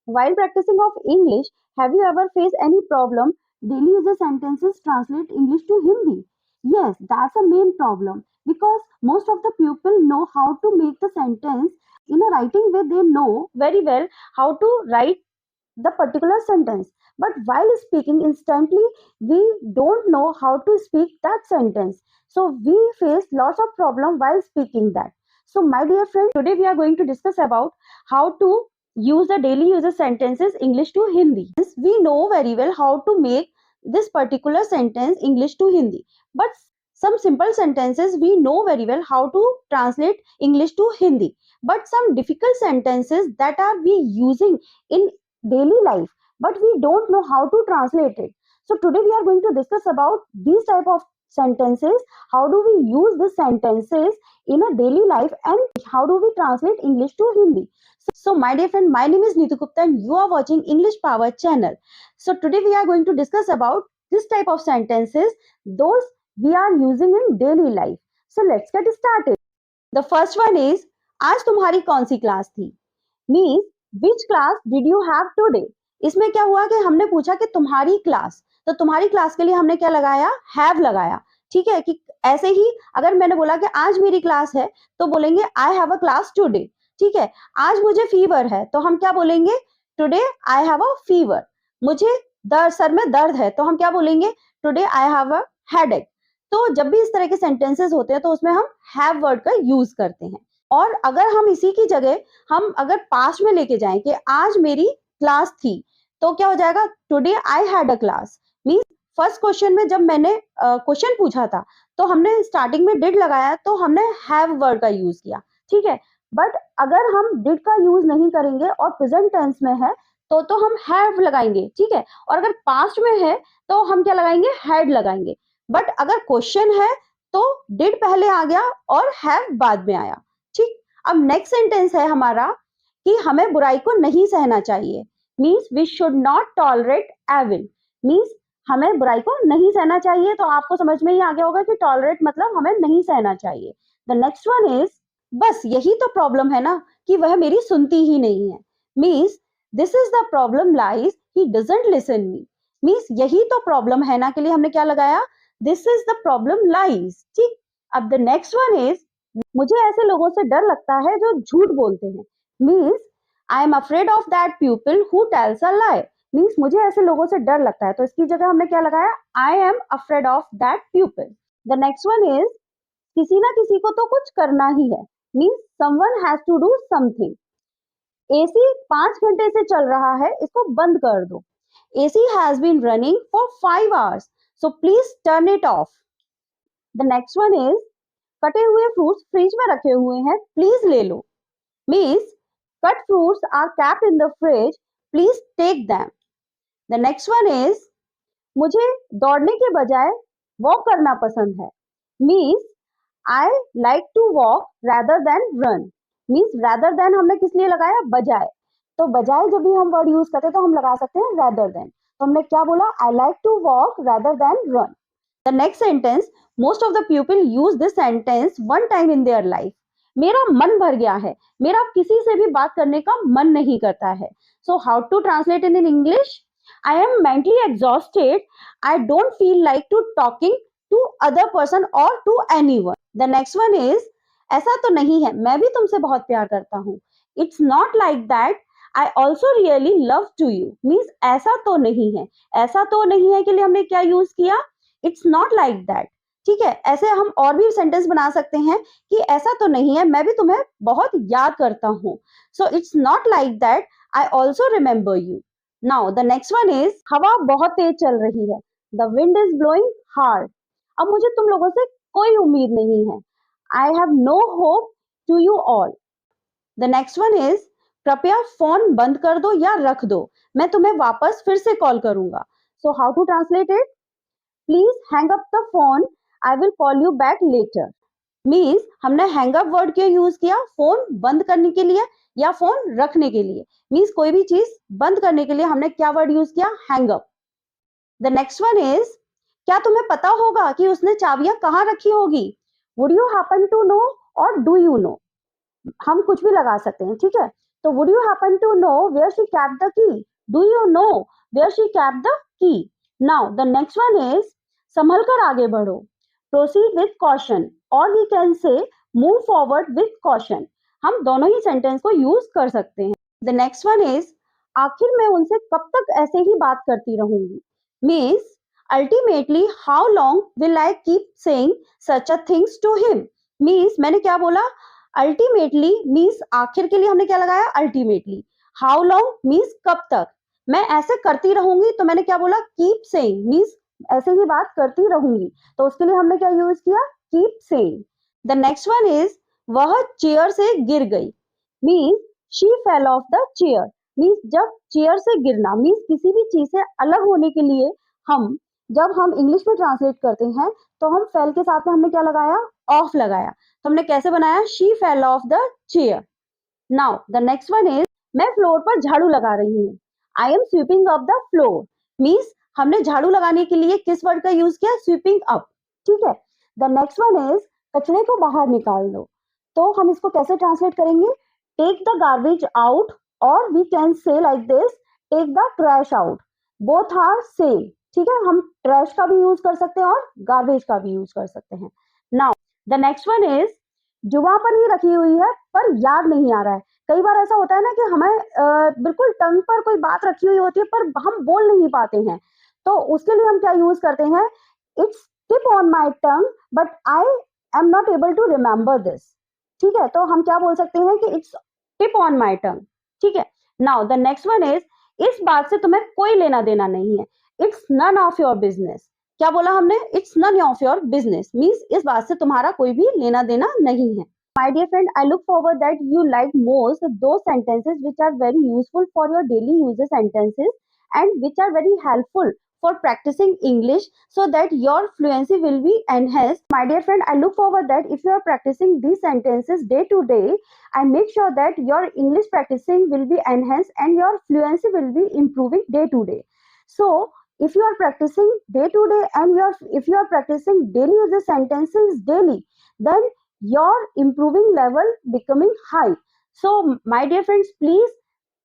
While practicing of English, have you ever faced any problem? Daily user sentences translate English to Hindi. Yes, that's a main problem because most of the people know how to make the sentence in a writing way. They know very well how to write the particular sentence. But while speaking instantly, we don't know how to speak that sentence. So we face lots of problem while speaking that. So my dear friend, today we are going to discuss about how to use the daily user sentences English to Hindi. We know very well how to make this particular sentence English to Hindi. But some simple sentences we know very well how to translate English to Hindi. But some difficult sentences that are we using in daily life, but we don't know how to translate it. So today we are going to discuss about these type of sentences. How do we use the sentences in a daily life, and how do we translate English to Hindi? So my dear friend, my name is Neetu Gupta and you are watching English Power channel. So today we are going to discuss about this type of sentences, those we are using in daily life. So let's get started. The first one is, आज तुम्हारी कौन सी class थी? Means which class did you have today? इसमें क्या हुआ कि हमने पूछा कि तुम्हारी क्लास, तो तुम्हारी क्लास के लिए हमने क्या लगाया? हैव लगाया। ठीक है, कि ऐसे ही अगर मैंने बोला कि आज मेरी क्लास है तो बोलेंगे I have a class today. ठीक है, आज मुझे फीवर है तो हम क्या बोलेंगे? Today I have a fever. मुझे सर में दर्द है तो हम क्या बोलेंगे? Today I have a headache. तो जब भी इस तरह के सेंटेंसेस होते हैं तो उसमें हम हैव वर्ड का यूज करते हैं। और अगर हम इसी की जगह हम अगर पास्ट में लेके जाएं कि आज मेरी क्लास थी, तो क्या हो जाएगा? Today I had a class. Means first question में जब मैंने क्वेश्चन पूछा था तो हमने स्टार्टिंग में डिड लगाया, तो हमने हैव वर्ड का यूज किया। ठीक है, बट अगर हम डिड का यूज नहीं करेंगे और प्रेजेंट टेंस में है तो हम हैव लगाएंगे। ठीक है, और अगर पास्ट में है तो हम क्या लगाएंगे? हैड लगाएंगे। बट अगर क्वेश्चन है तो डिड पहले आ गया और हैव बाद में आया। ठीक, अब नेक्स्ट सेंटेंस है हमारा कि हमें बुराई को नहीं सहना चाहिए। Means we should not tolerate evil. Means हमें बुराई को नहीं सहना चाहिए। तो आपको समझ में ही आ गया होगा कि टॉलरेट मतलब हमें नहीं सहना चाहिए। द नेक्स्ट वन इज, बस यही तो प्रॉब्लम है ना कि वह मेरी सुनती ही नहीं है। Means this is the problem lies he doesn't listen me. Means यही तो प्रॉब्लम है ना के लिए हमने क्या लगाया? This is the problem lies. ठीक, अब द नेक्स्ट वन इज, मुझे ऐसे लोगों से डर लगता है जो झूठ बोलते हैं। Means I am afraid of that people who tells a lie. Means मुझे ऐसे लोगों से डर लगता है, तो इसकी जगह हमने क्या लगाया? I am afraid of that people. The next one is, किसी ना किसी को तो कुछ करना ही है। Means someone has to do something. AC 5 घंटे से चल रहा है, इसको बंद कर दो। AC has been running for 5 hours, so please turn it off. The next one is, कटे हुए फ्रूट्स फ्रिज में रखे हुए हैं, प्लीज ले लो। Means cut fruits are kept in the fridge, please take them. The next one is, मुझे दौड़ने के बजाय वॉक करना पसंद है। Means I like to walk rather than run. Means rather than हमने किस लिए लगाया? बजाय। तो बजाय जब भी हम वर्ड यूज करते हैं तो हम लगा सकते हैं रैदर देन। तो हमने क्या बोला? I like to walk rather than run. The next sentence, most of the people use this sentence one time in their life. मेरा मन भर गया है, मेरा किसी से भी बात करने का मन नहीं करता है। So how to translate it in English? I am mentally exhausted. I don't feel like to talking to other person or to anyone. The next one is, ऐसा तो नहीं है, मैं भी तुमसे बहुत प्यार करता हूँ। It's not like that. I also really love to you. Means ऐसा तो नहीं है। ऐसा तो नहीं है के लिए हमने क्या यूज किया? It's not like that. ठीक है, ऐसे हम और भी सेंटेंस बना सकते हैं कि ऐसा तो नहीं है, मैं भी तुम्हें बहुत याद करता हूँ। So it's not like that, I also remember you. Now the next one is, हवा बहुत तेज चल रही है। The wind is blowing hard. अब मुझे तुम लोगों से कोई उम्मीद नहीं है। I have no hope to you all. The next one is, कृपया फोन बंद कर दो या रख दो, मैं तुम्हें वापस फिर से कॉल करूंगा। So how to translate it? Please hang up the phone, I will call you back later. Means हमने हैंग अप वर्ड क्यों यूज किया? फोन बंद करने के लिए या फोन रखने के लिए। मीन्स कोई भी चीज बंद करने के लिए हमने क्या वर्ड यूज किया? Hang up. The next one is, क्या तुम्हें पता होगा कि उसने चाबियां कहाँ रखी होगी? Would you happen to know और डू यू नो? हम कुछ भी लगा सकते हैं। ठीक है, तो would you happen to know where she kept the key? Do you know where she kept the key? Now the next one is संभल कर आगे बढ़ो. Proceed with caution or we can say move forward with caution. हम दोनों ही sentence को use कर सकते हैं. The next one is आखिर मैं उनसे कब तक ऐसे ही बात करती रहूंगी. Means ultimately how long will I keep saying such a things to him? Means मैंने क्या बोला? अल्टीमेटली मीन्स आखिर के लिए हमने क्या लगाया अल्टीमेटली. हाउ लॉन्ग मीन्स कब तक. मैं ऐसे करती रहूंगी तो मैंने क्या बोला कीप सेइंग मीन्स ऐसे ही बात करती रहूंगी. तो उसके लिए हमने क्या यूज किया keep saying. The next one is वह चेयर से गिर गई. Means she fell off the chair. Means जब चेयर से गिरना मीन्स किसी भी चीज से अलग होने के लिए हम जब हम इंग्लिश में ट्रांसलेट करते हैं तो हम फेल के साथ में हमने क्या लगाया ऑफ लगाया. तो हमने कैसे बनाया she fell off the chair. Now the next one is मैं फ्लोर पर झाड़ू लगा रही हूँ. I am sweeping up the floor. Means हमने झाड़ू लगाने के लिए किस वर्ड का यूज किया स्वीपिंग अप. ठीक है. द नेक्स्ट वन इज कचरे को बाहर निकाल दो. तो हम इसको कैसे ट्रांसलेट करेंगे टेक द गार्बेज आउट और we can say like this take the trash out. Both are same. ठीक है. हम ट्रैश का भी यूज कर सकते हैं और गार्बेज का भी यूज कर सकते हैं. Now the next one is जुबान पर ही रखी हुई है पर याद नहीं आ रहा है. कई बार ऐसा होता है ना कि हमें बिल्कुल टंग पर कोई बात रखी हुई होती है पर हम बोल नहीं पाते हैं. तो उसके लिए हम क्या यूज करते हैं it's tip on my tongue but I am not able to remember this. ठीक है. तो हम क्या बोल सकते हैं कि it's tip on my tongue. ठीक है. Now the next one is इस बात से तुम्हें कोई लेना देना नहीं है. It's none of your business. क्या बोला हमने it's none of your business means इस बात से तुम्हारा कोई भी लेना देना नहीं है. My dear friend, I look forward that you like most those sentences which are very useful for your daily user sentences and which are very helpful for practicing English so that your fluency will be enhanced. My dear friend, I look forward that if you are practicing these sentences day to day, I make sure that your English practicing will be enhanced and your fluency will be improving day to day. So, if you are practicing day to day and if you are practicing daily user sentences daily, then your improving level becoming high. So my dear friends, please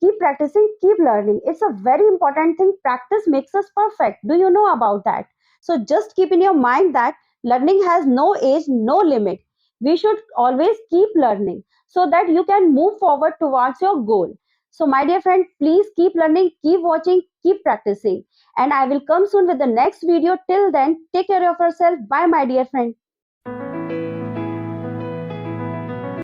keep practicing, keep learning. It's a very important thing. Practice makes us perfect. Do you know about that? So just keep in your mind that learning has no age, no limit. We should always keep learning so that you can move forward towards your goal. So my dear friend, please keep learning, keep watching, keep practicing. And I will come soon with the next video. Till then, take care of yourself. Bye my dear friend.